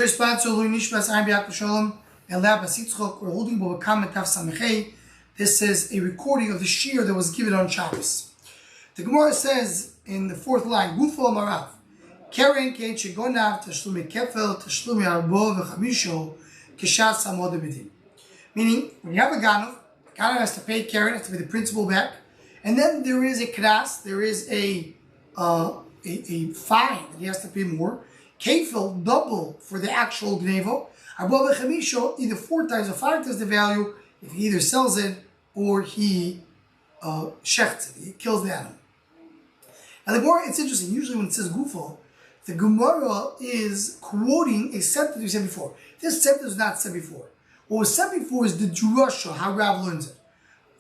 Response to Nishmas Aybiak Shalom and Lab Asitzchok. We're holding Bava Taf Samechei. This is a recording of the shir that was given on Shabbos. The Gemara says in the fourth line, Gufo Marav, Keren Kein Shegonav Tashlumi Kefel Tashlumi Arbo V'Chamisho Keshat Samod Bedin. Meaning, when you have a Ganav, the Ganav has to pay Keren, has to pay the principal back, and then there is a Kras, there is a fine that he has to pay more. Kefil, double for the actual Gnevo. Arbo V'Chamisho, either 4 times or 5 times the value if he either sells it or he shechts it, he kills the animal. Now the Gemara, it's interesting, usually when it says Gufo, the Gemara is quoting a sentence we said before. This sentence was not said before. What was said before is the drasha, how Rav learns it.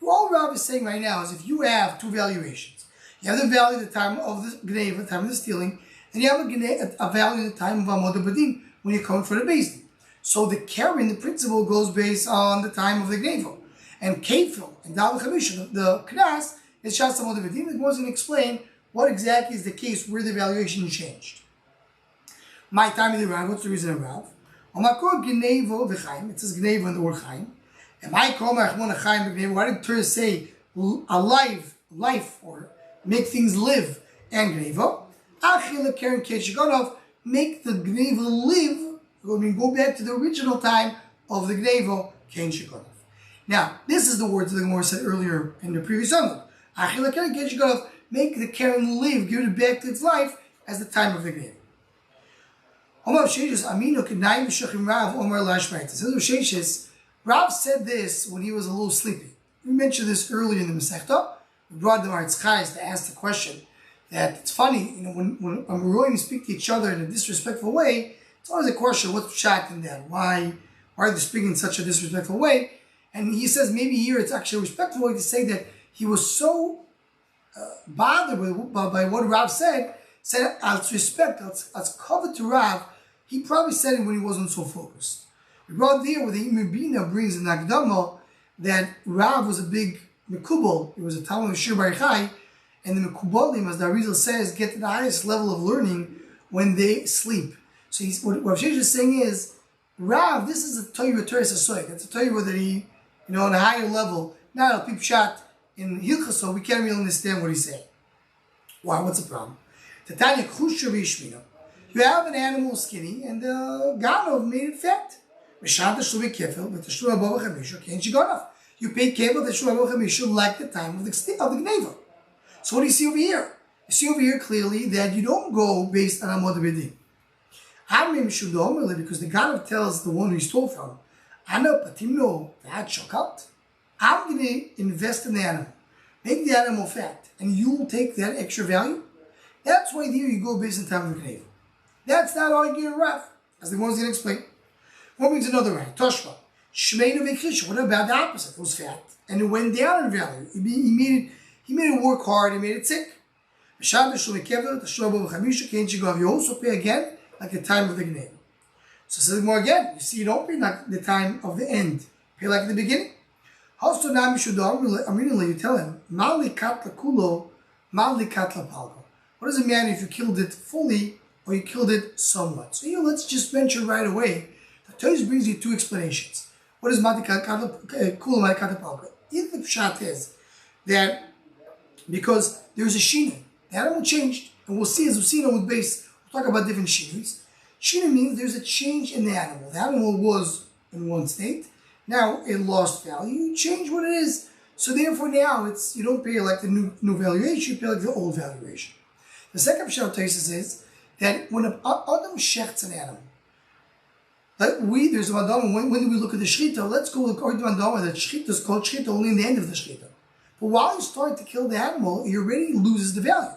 All Rav is saying right now is if you have 2 valuations, you have the value at the time of the Gneva, the time of the stealing, and you have a value at the time of Amod Badin, when you're coming for the Beis Din. So the Keren, the principle, goes based on the time of the Gneva. And Kefil and Dal Chamisha, the Knas, is Shas Amod Badin. It wasn't explain what exactly is the case where the valuation changed. My time of the Rav, what's the reason of Rav? It says Gneva in the word Chaim. And my call my Chaim Gneva. Why did Torah say alive, life, or make things live and Gneva? Achil Keren Keshigonov, make the Gneva live. Go back to the original time of the Gneva Ken Shigonov. Now, this is the words that the Gemara said earlier in the previous Amud. Achil Keren Keshigonov, make the Keren live, give it back to its life as the time of the Gneva. Rav said this when he was a little sleepy. We mentioned this earlier in the Masechta. We brought the Maritz Chais to ask the question that it's funny, when we're going to speak to each other in a disrespectful way, it's always a question, what's pshat in that? Why are they speaking in such a disrespectful way? And he says maybe here it's actually a respectful way to say that he was so bothered by what Rav said as respect, as cover to Rav, he probably said it when he wasn't so focused. We brought there where the Imebina brings in Akdama that Rav was a big Mekubal, he was a Talmud of Shir Bar Yochai, and the Mekubalim, as the Arizal says, get to the highest level of learning when they sleep. So what Rav Sheish is saying is, Rav, this is a Torah Teres Asoy. That's a Torah that he, on a higher level, not a peep shot in Hilchah, so we can't really understand what he's saying. Why? What's the problem? Tanya Chusha V'Yishmina. You have an animal skinny, and the Ganov made it fat. You paid Kefil the Shul Chamisha like the time of the Gneva. So what do you see over here? You see over here clearly that you don't go based on Amod Bedin. Because the Ganov tells the one who he stole from, I'm going to invest in the animal, make the animal fat, and you'll take that extra value. That's why here you go based on time of the Gneva. That's not arguing Rav, as the one's going to explain. What means another right? Toshva. Shmeinu v'krisha. What about the opposite? It was fat, and it went down in value. He made it work hard. He made it sick. You also pay again like the time of the Gneva. So says more again. You see, you don't pay like the time of the end. Pay like the beginning. Also, now you tell him, Mali katla kulo, Mali katla palgo. What does it matter if you killed it fully or you killed it somewhat? So here, let's just mention right away. The Torah brings you 2 explanations. What is Mali katla kulo, Mali katla palgo? If the pshat is that because there's a shina, the animal changed, and we'll see as we've seen with base. We'll talk about different shinas. Shina means there's a change in the animal. The animal was in one state. Now it lost value. You change what it is. So therefore now you don't pay like the new valuation, you pay like the old valuation. The second Pshat is that when Adam shechts an animal, like there's a Madama, when do we look at the Shrita? Let's go according to Madama that Shrita is called Shrita only in the end of the Shrita. But while you start to kill the animal, he already loses the value.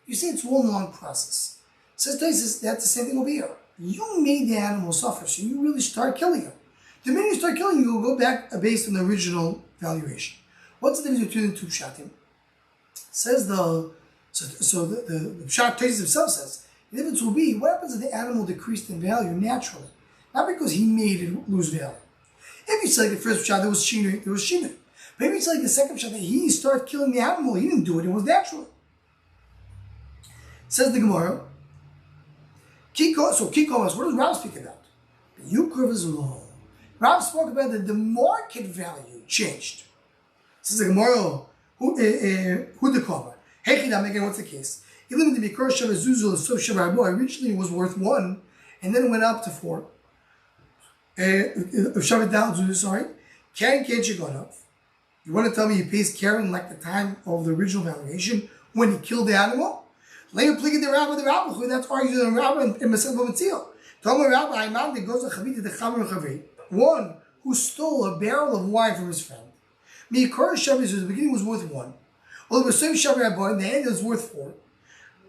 You see, it's one long process. Says Taisus, that's the same thing over here. You made the animal suffer, so you really start killing him. The minute you start killing him, you'll go back based on the original valuation. What's the difference between the 2 pshatim? Says the pshat Taisus himself says, the difference will be, what happens if the animal decreased in value naturally? Not because he made it lose value. If you say like the first pshat, there was shina. But if it's like the second pshat, that he started killing the animal, he didn't do it, it was natural. Says the Gemara, Kiko, what does Rav speak about? Yukra is low. Rav spoke about that the market value changed. This is the Gemara. Who the cover? Hechidam again. What's the case? Even the Mikor Shav Zuzul so Shav originally was worth 1, and then it went up to 4. Shav Dal Zuzul, sorry. Karen can't you go up? You want to tell me he pays Karen like the time of the original valuation when he killed the animal? Later, pleading the rabbi, that's argued the rabbi in Masel Bamatzil. Tomer Rabbi Imam goes to Chavit the Chamer Chavit. One who stole a barrel of wine from his friend. Mikor Shav Zuzul, the beginning was worth 1. Well, it was same Shav Rabbi, and the end was worth 4.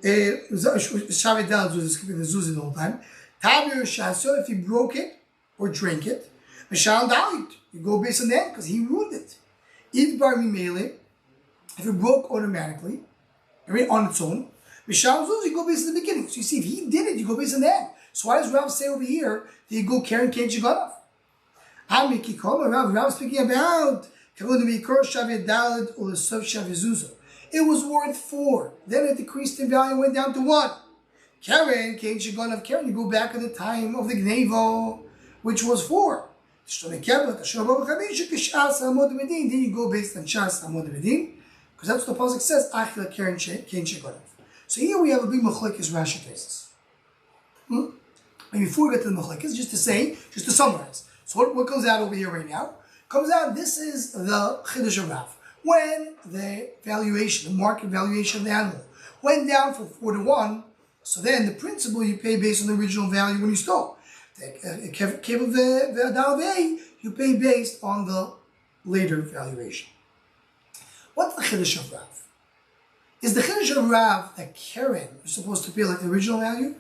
Shav Dal Zuzul, skipping the Zuzul the whole time. Tabir Shaso, if he broke it or drank it, Mishal Dalit. You go based on that because he ruined it. Idbar Mimele, if it broke automatically, on its own, Mishal Zuz, you go based on the beginning. So you see, if he did it, you go based on that. So why does Rav say over here that you go Karen Kate Shiganov? Rav speaking about it was worth 4. Then it decreased in value, went down to 1. Karen Kate Shiganov, Karen, you go back at the time of the Gnevo, which was 4. Then you go based on Shas Amod Medin, because that's what the pasuk says. Achila Karen Kain Shekorav. So here we have a big machlekes Rashi cases. And before we get to the machlekes, just to summarize. So what comes out over here right now? Comes out. This is the Chiddush of Rav. When the valuation, the market valuation of the animal, went down from 4 to 1, so then the principal you pay based on the original value when you stole. The cave of the Dalvei, you pay based on the later valuation. What's the Chiddush of Rav? Is the Chiddush of Rav that Karen is supposed to pay like the original value?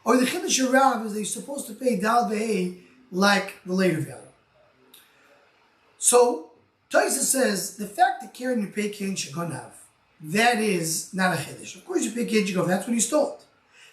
Or the Chiddush of Rav is that you're supposed to pay Dalvei like the later value? So, Taisa says, the fact that Karen you pay Kain Shegonav, that is not a Chiddush. Of course you pay Kain Shegonav, that's when you stole it.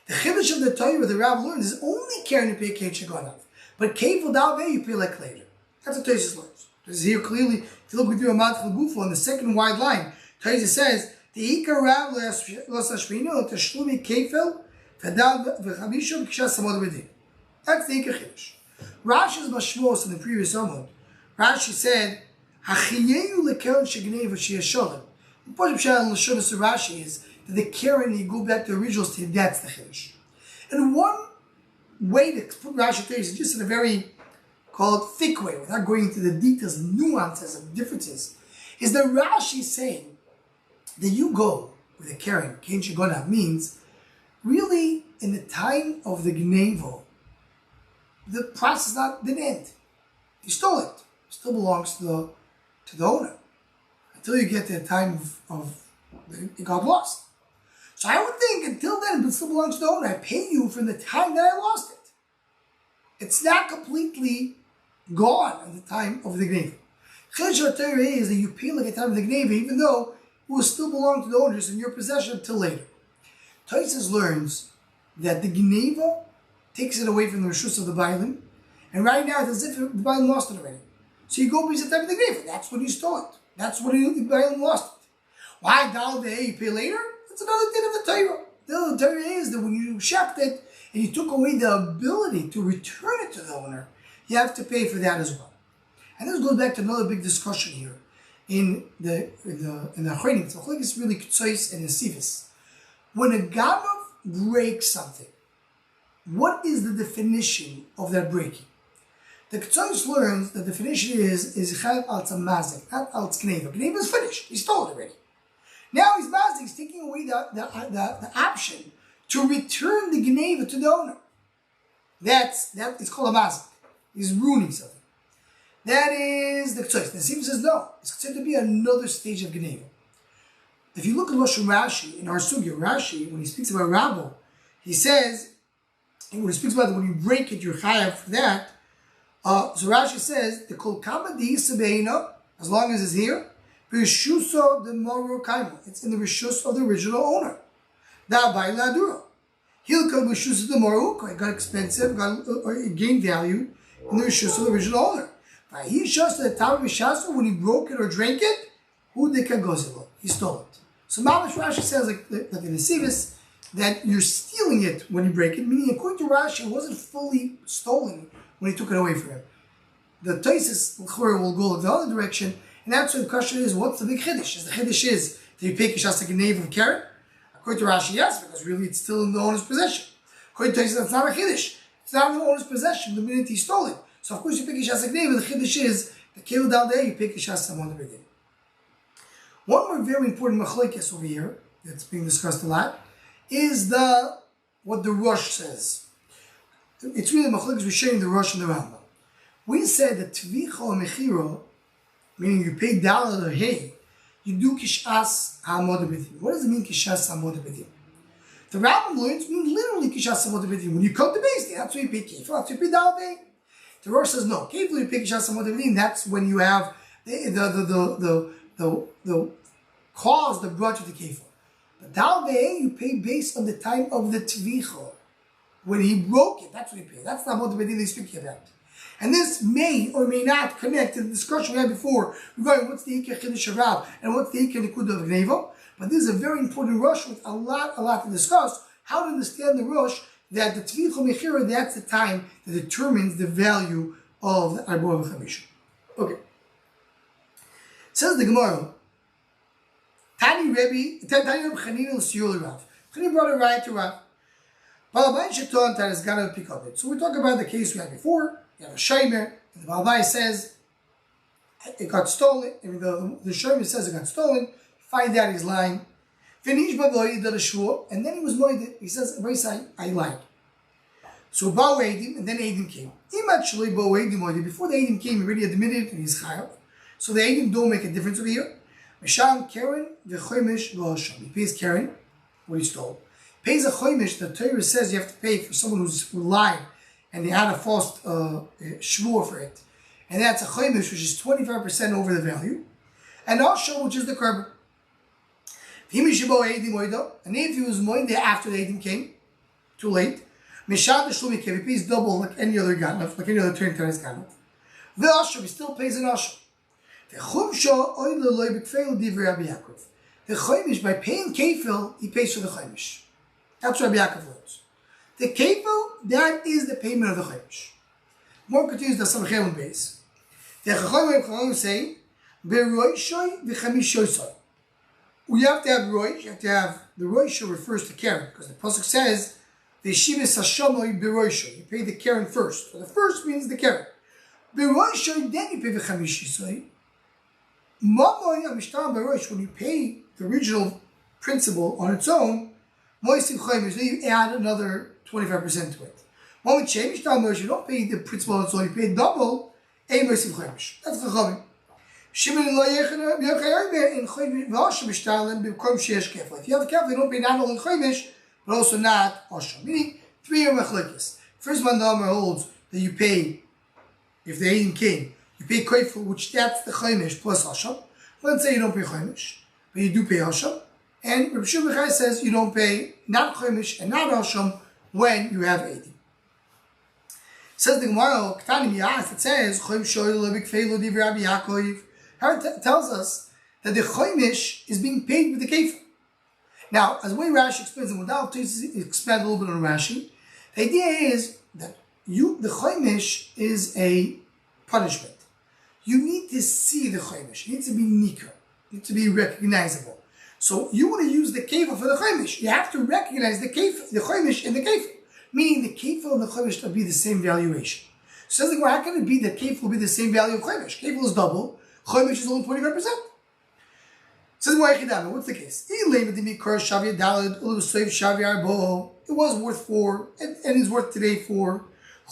The Chiddush of the Torah the Rav learns is only Karen you pay Kain Shegonav. But Kain for Dalvei you pay like later. That's what Taisa learns. This is here clearly, if you look with your Amat Chagufo on the second wide line, Taisa says, the Ikar Rav Los Hashmino, Tashlumi Kefel, Fadal V'chamisho B'kshas Samod B'din. That's the Ikar Chiddush. Rashi's Mashmos in the previous Amud, Rashi said, Hachiyeyu lekeren shegnei v'sheyasholim. The point of Rashi is that the Karen, you go back to the original state, that's the Chiddush. And one way to put Rashi there is just in a very, call it thick way, without going into the details and nuances and differences, is that Rashi is saying that you go with a Karen, Kain Shegonav, means really in the time of the Gnevo, the process didn't end. You stole it. It still belongs to the owner until you get to the time of it got lost. So I would think until then it still belongs to the owner. I pay you from the time that I lost it. It's not completely gone at the time of the Gneva. Chiddush Torah is that you pay like at the time of the Gneva, even though it will still belong to the owners in your possession until later. Tosfos learns that the Gneva takes it away from the Rishus of the Bailim, and right now it's as if the Bailim lost it already. So you go based on the time of the Gneva. That's when you stole it. That's when the Bailim lost it. Why Dalvei you pay later? That's another thing of the Torah. The Torah is that when you shept it and you took away the ability to return it to the owner, you have to pay for that as well. And this goes back to another big discussion here in the Achronim. So it's really Ktsois and Nesivus. When a Ganav breaks something, what is the definition of that breaking? The Ktsois learns the definition is Chayav al Tzamazik, not al Tzkneva. Gneva is finished. He stole it already. Now he's mazik. He's taking away the option to return the Gneva to the owner. That is called a mazik. He's ruining something. That is the Ktsois. The Nesivus says no. It's considered to be another stage of Gneva. If you look at Lashon Rashi in our sugya, Rashi, when he speaks about Rabbo, he says, and when he speaks about when you break it, you're chayav for that. So Rashi says, the kol kama di'isabeina, as long as it's here, b'rishuso the moro kaimo. It's in the rishus of the original owner. Da'abai la'adura. He'll come b'rishuso the moro, it got expensive, it gained value in the rishus of the original owner. But he shows the time of B'shaso, when he broke it or drank it, who they can gozelo. He stole it. So Mamash Rashi says, like in the that you're stealing it when you break it, meaning according to Rashi, it wasn't fully stolen when he took it away from him. The Taisis will go the other direction, and that's why the question is, what's the big Chiddush? The Chiddush is, do you pay Kishas like a knave of Karen? According to Rashi, yes, because really it's still in the owner's possession. According to Taisis, that's not a Chiddush. It's not in the owner's possession the minute he stole it. So of course you pay Kishas like knave, and the Chiddush is, the Kevil down there, you pay Kishas Samon the beginning. One more very important machlokes over here, that's being discussed a lot, is what the Rosh says. It's really machlokes we're sharing the Rosh and the Rambam. We said that Tvicha or Mechiro, meaning you pay Dalad or Hey, you do Kishas HaMod B'Dim. What does it mean Kishas HaMod B'Dim? The Rambam learns means literally Kishas HaMod B'Dim. When you come to base, that's when you pay Kefil, that's when you pay Dalad Hey. The Rosh says no. Kefil you pay Kishas HaMod B'Dim. That's when you have the cause that brought you to Kefil. But Dalad Hey you pay based on the time of the Tvicha. When he broke it, that's what you pay. That's the HaMod B'Dim he's speaking about. And this may or may not connect to the discussion we had before regarding what's the Ikar Chiddush Rav and what's the Ikar Nekuda of Gneva. But this is a very important Rosh with a lot to discuss. How to understand the Rosh that the Tvicha Mechira, that's the time that determines the value of the Arbor V'Chamisha. Okay. Says the Gemara, Tani Rebbe Chanina L'Siyul Rav. Chanina brought a right to Rav. Balabai Sheton Taras Gana pick up it. So we talk about the case we had before. You have a Shomer, and the Bava says it got stolen, and the Shomer says it got stolen, find out he's lying. Finish Bavoi did a shvur, and then he was moided. He says, I lied. So Ba'u Eidim, and then Eidim came. Actually, Ba'u Eidim moided. Before the Eidim came, he already admitted and he's chayav. So the Eidim don't make a difference over here. Misham Karen v'choimish v'hasham. He pays Karen what he stole. He pays a choimish. The Torah says you have to pay for someone who's lying. And they had a false shvur for it. And that's a chaimish, which is 25% over the value. And also, which is the carbon. And if he was moed after the Eidim came, too late, he pays double like any other ganaf, like any other turn to his ganaf. The Asher, he still pays an Asher. The chaimish, by paying kefil, he pays for the chaimish. That's what Rabbi Yaakov learns. The kefil, that is the payment of the chaimish. More continues the Samachem base. The Chachamim say, "Beroishoy v'chamishoy." We have to have roish. You have to have the roish refers to Karen because the pasuk says, "The Yeshiva sashamoy beroishoy." You pay the Karen first. So the first means the Karen. Beroishoy, then you pay the chamishoy. Mamoy amishtam beroish, when you pay the original principal on its own, moisim chaimish, then you add another 25% to it. When we change down those, you don't pay the principal on its own, you pay double, a moisim chaimish. That's the chachamim. Shimon lo yechana b'yochayayme in chaimish v'asham ishtalim b'kom sheyesh kefil. If you have a kefil, you don't pay not only chaimish, but also not asham. Meaning, 3 are machlokes. First one, the Amar holds that you pay, if the Eidim came, you pay kefil, which that's the chaimish plus asham. Let's say you don't pay chaimish, but you do pay asham. And Rabbi Shimon says you don't pay not chaimish and not asham when you have Eidim. Says the Gemara, it says it tells us that the chaimish is being paid with the kefil. Now, as the way Rashi explains it, without to expand a little bit on Rashi, the idea is that the chaimish is a punishment. You need to see the chaimish. It needs to be nikar. It needs to be recognizable. So you want to use the kefil for the chaimish. You have to recognize the kefil, the chaimish in the kefil. Meaning the kefil and the chaimish will be the same valuation. So says, well, how can it be that kefil will be the same value of chaimish? Kefil is double, chaimish is only 25%. Says, what's the case? It was worth 4, and it's worth today 4.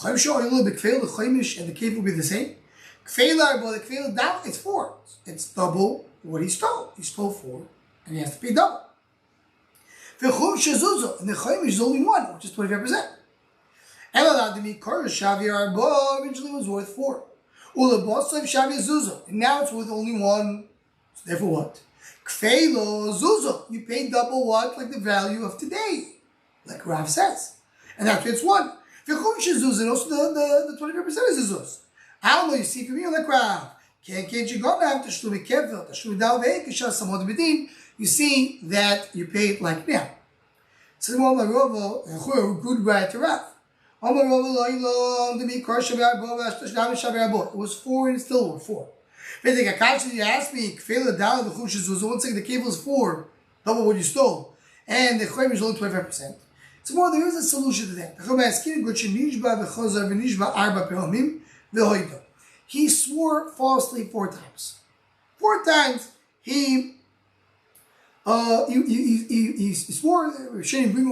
The chaimish and the kefil will be the same. The kefil down, it's 4. It's double what he stole. He stole 4, and he has to pay double. And the chaimish is only 1, which is 25%. Originally was worth 4. And now it's worth only 1. So therefore what? You pay double what? Like the value of today. Like Rav says. And that's it's 1. And also the 25% is zuz. I don't know, you see from here like Rav. Can't you go now to Shlumi Kefil, to Shlumi Dalvei, Kishas Samod B'Din, you see that you pay it like now. So the one like Rava, a good right to Rav. It was 4 and still were 4. You asked me, the cable is 4, double what you stole, and the Choyim is only 25%. So more, there is a solution to that. He swore falsely 4 times. 4 times he swore.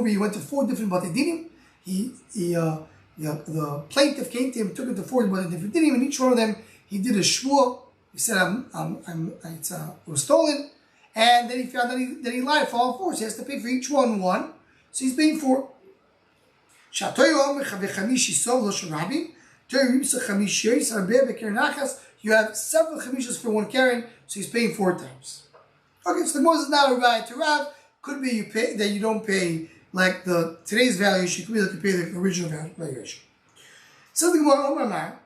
He went to 4 different Batei the plaintiff came to him, took him to 4 different dinim, and each one of them he did a shvuah. He said, it was stolen, and then he found that he lied for all 4. So he has to pay for each one. So he's paying for. You have 7 chamishas for 1 keren, so he's paying 4 times. Okay, so the most is not a right to Rav. Could be you pay that you don't pay like the today's valuation. Could be that you pay the original valuation. So the Gemara Omar,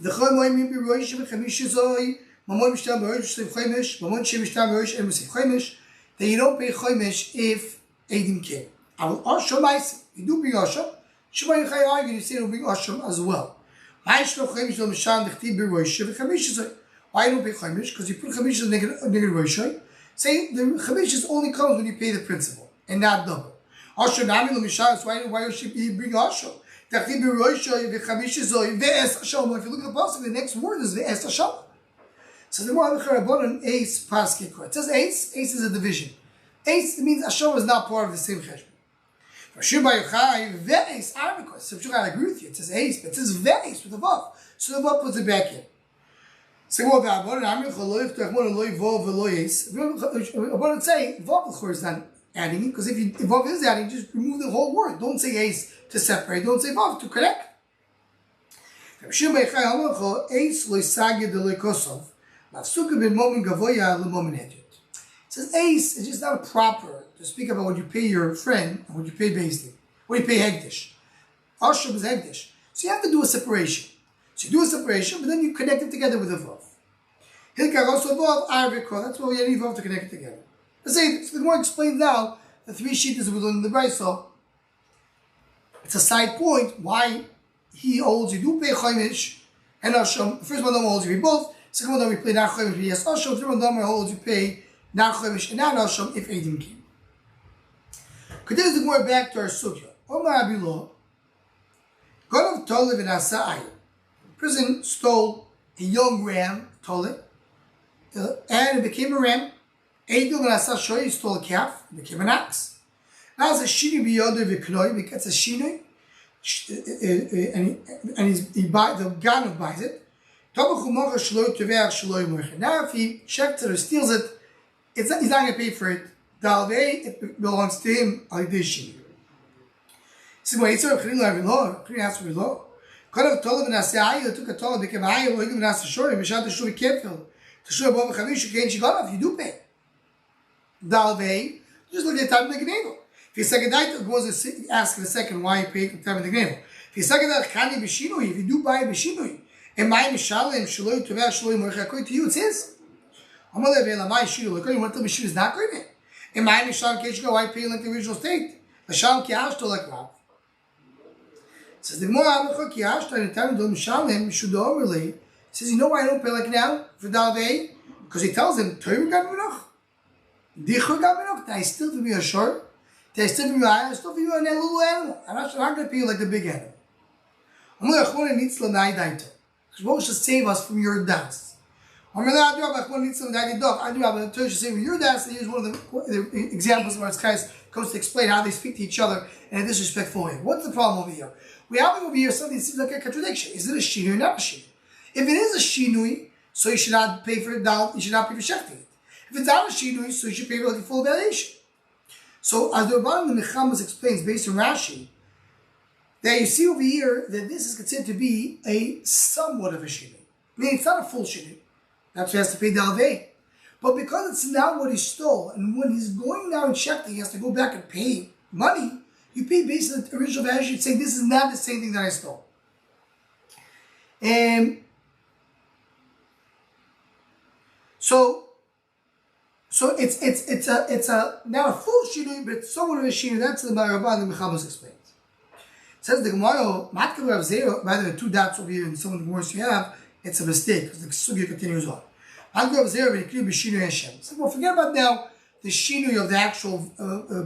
the Choy Moim be Rosh Chamisha Zoi, Mamon Mishtam Rosh Chomish, Mamon Shemishtam Rosh and Chomish. That you don't pay Chomish if Eidim came. I will Asham Ice. You do bring Asham. Shemai Chai argue you say you bring Asham as well. Why don't you pay Chomish? Because you put Chomish as negative ratio. Say the Chomish only comes when you pay the principal and not double. Asham Nami L'Mishan. Why should you bring Asham? If you look at the pasuk, the next word is Ve'es Hashem. So the more Rabbanon Ace Paskei. It says Ace. Ace is a division. Ace means Hashem is not part of the same cheshbon. For Shimba Yochai Ve'es Arvikos. So I agree with you. It says Ace, but it says Ve'es with the Vav. So the Vav puts it back in. So what about Rabbanon say Vav is not adding it, because if Vav is adding, just remove the whole word. Don't say Ace to separate. Don't say Vav to correct. It says Ace is just not proper to speak about when you pay your friend and when you pay Bezdin, when you pay Hegdish. Ashram is Hegdish. So you have to do a separation. So you do a separation, but then you connect it together with a Vav. Hilkar also Vav, Arvikor. That's why we need Vav to connect it together. Let's say, the more explained now, the 3 sheet is within the Brayso. It's a side point why he holds you do pay Chomish and Asham. The first one holds you pay both. Second one we pay not Chomish, yes Asham. The third one holds you pay not Chomish and not Asham if Eidim came. Continue to go back to our sugya. Omar Abilo, God of Tolev and Asa'ay. Prison stole a young ram, Tolev, and it became a ram. Eidim and Asa'ay, he stole a calf, it became an ox. Now it's a shini biyoder v'knoi, because it's a shini, and the Ganav buys it. Now if he checks it or steals it, he's not going to pay for it. Dalvei, it belongs to him. Like this shini. So when he said, "Chrin asked for law." Could have told him that he took a toll, became a high, or even asked the shore, Mishad the shore careful. To show above Chavish, you can't Shiganov, you do pay. Dalvei, just look at the time of the Gneva. If you second that, goes to ask the second why you pay the time of the Gneva. If you second that, Khani Bishinui, if you do buy a Bishinui, and my Mishalim, Shaloi, Tovah, Shaloi, Morchakoy to you, it's his. Amalevela, my Shilu, look, you want to tell me Shilu is not going. And my Mishalim, can't you go, why pay like the original state? The Shalom Kiash to like Rav. Says the more Abachok Kiash, and the time of the Mishalim, should overlay. Says, you know why I don't pay like now for Dalvei? Because he tells them, Toyu Gavinoch, Dichu Gavinoch, that I still to be a short. They still be I still be a little animal. I'm not going to pay you like the big animal. I'm going to needs to die daito. Because should save us from your dance. I'm going to needs to die dog. I do have a Torah should save your dance. They use one of the examples where it's guys comes to explain how they speak to each other in a disrespectful way. What's the problem over here? We have over here something that seems like a contradiction. Is it a shinui or not a shinui? If it is a shinui, so you should not pay for it down. You should not pay for shechting. If it's not a shinui, so you should pay for like a full valuation. So, as the Rabban the Mechamas explains, based on Rashi, that you see over here that this is considered to be a somewhat of a shinui. Meaning, it's not a full shinui. That's why he has to pay Dalvei. But because it's not what he stole, and when he's going now and checking, he has to go back and pay money, you pay based on the original value, you'd say, this is not the same thing that I stole. And so it's a not a full shinui, but it's somewhat of a shinui. That's the Rabban the Mechamas explains. Says the Gemara, Matkal Rav Zera, by the 2 dots over here in some of the words you have, it's a mistake because the sugya continues on. Matkal Rav Zera, V'nikriu b'shinui Hashem. So, well, forget about now the shinui of the actual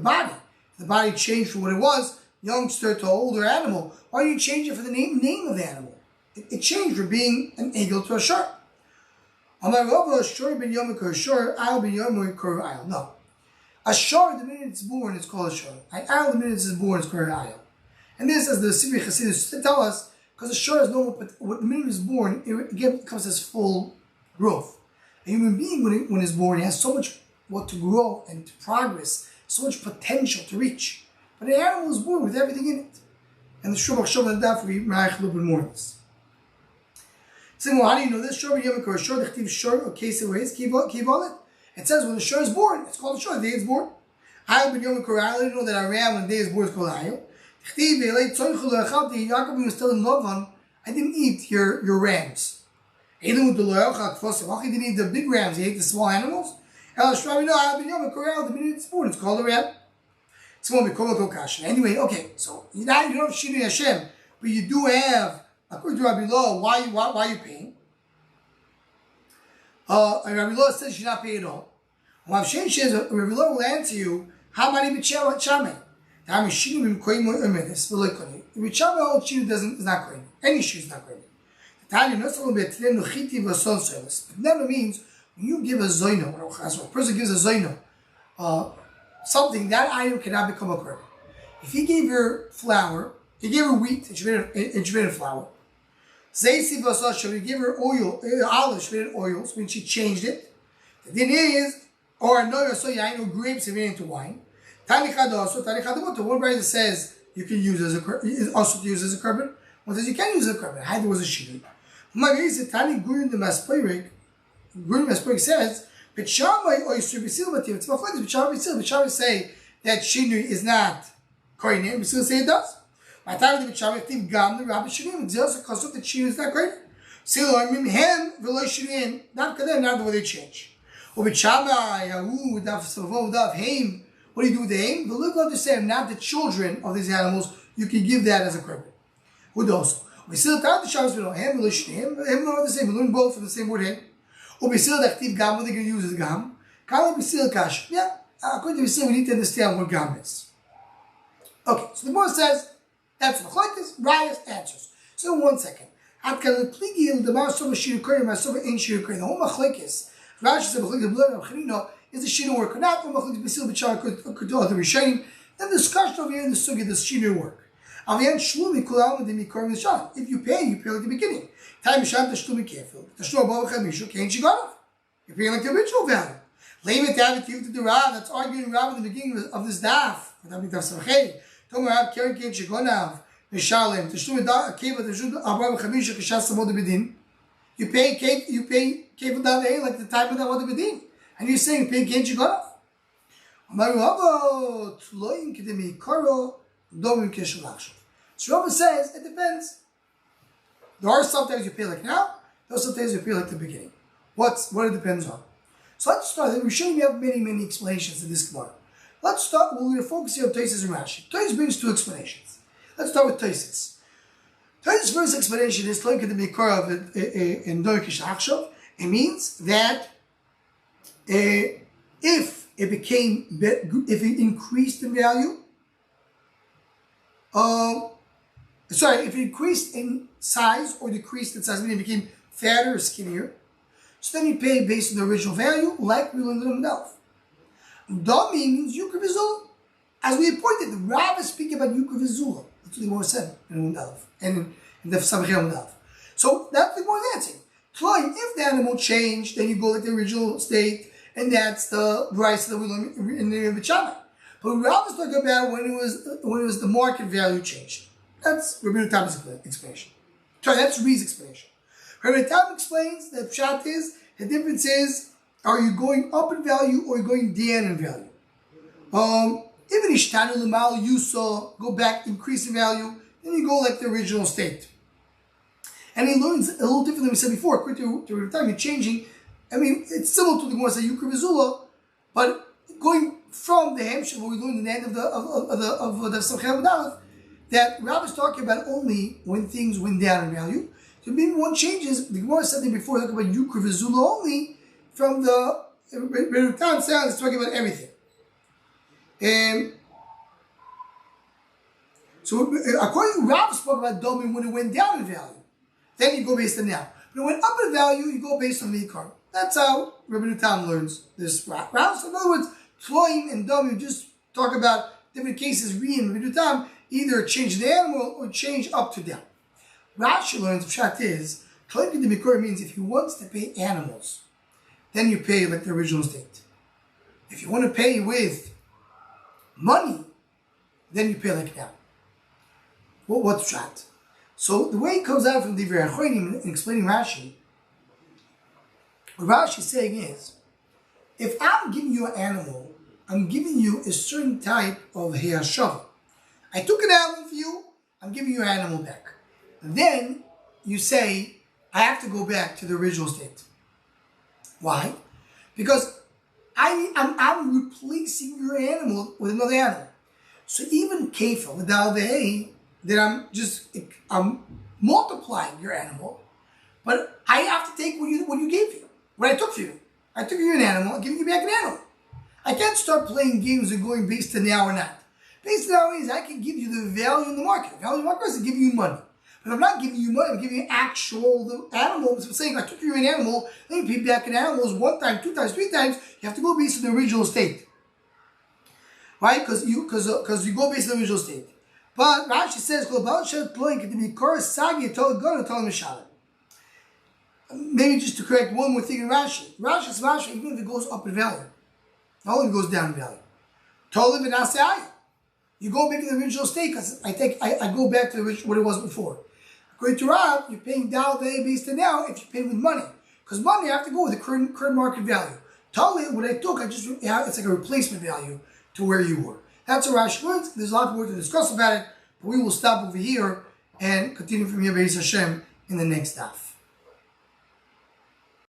body. The body changed from what it was, youngster to older animal. Why do you change it for the name of the animal? It changed from being an eagle to a shark. Amar Rava, shor ben yom kor shor, ayil ben yom kor ayil. No. A shor, the minute it's born, it's called a shor. An ayil, the minute it's born, it's called an ayil. And this, as the Sivri Chassidus tell us, because a shor has no, but the minute it's born, it comes as full growth. A human being, when it's born, he has so much what to grow and to progress, so much potential to reach. But an animal is born with everything in it. And the Shubach Shabbat and Daf, we marach a little bit more on this. So, well, how do you know this? Shor ben yom kor shor, the chtiv shor, okay, so ways, kivolet. It says when the shor is born, it's called a shor, the day it's born. Ayil ben yom kor ayil, I didn't know that a ram when the day is born is called ayil. Yaakov was telling Lavan, I didn't eat your rams. He didn't eat the big rams, he ate the small animals. The minute it's born, it's called a ram. Anyway, okay, so now you don't have Shinui Hashem, but you do have, according to Rabbi Lo, why are you paying? Rabbi Lo says you should not pay at all. Rav Shein says, Rabbi Lo will answer you, how many b'chel chameh? The Shinui is not going. Any shoe is not going. It never means when you give a zoino, when a person gives a zoino, something, that item cannot become a korban. If he gave her flour, he gave her wheat, and she made it flour. He gave her oil, olive, she made it oil, so when she changed it. The thing is, or no, so I know grapes, he made it into wine. One brother says you can use as a also to use as a korban. One says you can't use as a korban. There was a shidduch. Tani Gurin the Masperik says, but Shammai say that Shinui is not Koine, but still say it does. By the time the Shammai think Gam the Rabbi Shinui, it's also because of the Shinui is not Koine. Still, I mean, Hen, Velo Shinui, not Kadeh, not the way they change. Or with Shammai, Yahu, Dav Savo, Dav Haim, what do you do with the Haim? The look of the same, not the children of these animals, you can give that as a korban. Would also. We still count the Shabbos, we know Ham, Velo Shinui, Ham are the same, we learn both from the same word Ham. Or we still active Gam, what they're going to use as Gam. Kala we still Kash. Yeah, according to Yeshiva, we need to understand what Gam is. Okay, so the Gemara says, that's Machlokes, Rayas answers. So in 1 second. The whole Machlokes, Rashi said Machlokes, the blood of Chanino, is the Shinu work or not, or Machlokes Basil B'char could do other Rishonim. Then the discussion over here in the Sugi, the Shinu work. If you pay like the beginning. Time Sham Tashlumi careful. Tashlum Bava Chamishu can't you go? You're paying like the original value. Lame it down to the Rav, that's arguing Rav in the beginning of this daf. That means Daf Samachei. Tomer Rav Karen can't you go now? Mishalem. Tashlum Keva Tashlum Bava Chamishu Kishas Samod Bedin. You pay Keva Dav like the time of the Wad Bedin. And you're saying pay can't you go now? Amaru Havo Tloim Kedemi Koro Domim Keshalachshav. So Rava says it depends. There are sometimes you pay like now, there are sometimes you pay like the beginning. What it depends on. So let's start. We're showing you have many explanations in this Gemara. Let's start. We're going to focus here on Tosfos and Rashi. Tosfos brings 2 explanations. Let's start with Tosfos. Tosfos' first explanation is like the Mikor of in Doikish Achshav. It means that if it increased in value, if it increased in size or decreased in size, meaning it became fatter or skinnier, so then you pay based on the original value, like we learned in the Delph. Dami means Yukra Vizula. As we pointed, the Rav is speaking about Yukra Vizula. That's what the Gemara said in the Delph and in the Samachel Delph. So that's the Gemara's answering. If the animal changed, then you go like the original state, and that's the price that we learned in the B'Shamai. But Rav is talking about when it was the market value changed. That's Rabbi Tam's explanation. Sorry, that's Ree's explanation. Rabbi Tam explains that Pshat is, the difference is, are you going up in value or are you going down in value? Even Ishtanu L'mal, you saw, go back, increase in value, then you go like the original state. And he learns a little different than we said before. According to Rabbi Tam, you're changing. I mean, it's similar to the Gemara say Yukra Vizula, but going from the Hemshech, what we learned in the end of the Samchel B'Dalef, that Rav is talking about only when things went down in value. So maybe one changes. The Gemara said that before, talking about Yukra Vizula only from the Berutan sounds, it's talking about everything. So according to Rav, spoke about Domim when it went down in value. Then you go based on now. When it went up in value, you go based on the Ikar. That's how Rabbi Nutan learns this Rav. So in other words, Tloim and Domim just talk about different cases. Re and Rabbi Nutan either change the animal or change up to down. Rashi learns Pshat is Tloim the Mikor means if he wants to pay animals, then you pay like the original state. If you want to pay with money, then you pay like now. Well, what's Pshat? So the way it comes out from the Divrei Achronim in explaining Rashi, what Rashi is saying is, if I'm giving you an animal, I'm giving you a certain type of Heyashava. I took an animal for you, I'm giving you an animal back. Then you say, I have to go back to the original state. Why? Because I'm replacing your animal with another animal. So even Kefil, the Dal Ve'ei, that I'm multiplying your animal, but I have to take what you gave you, what I took for you. I took you an animal, I'm giving you back an animal. I can't start playing games and going based on now or not. Based on now means I can give you the value in the market. The value in the market is giving you money. But I'm not giving you money, I'm giving you actual animals. I'm saying I took you an animal, then you pay back an animal one time, 2 times, 3 times, you have to go based on the original state. Right? Because you go based on the original state. But Rashi says, maybe just to correct one more thing in Rashi. Rashi, even if it goes up in value, not only goes down in value. You go back to the original state because I go back to what it was before. According to Rav, you're paying down the based on now if you pay with money. Because money, you have to go with the current market value. Totally, what I took, it's like a replacement value to where you were. That's what Rashi learns. There's a lot more to discuss about it, but we will stop over here and continue from here, Be'ez Hashem, in the next daf.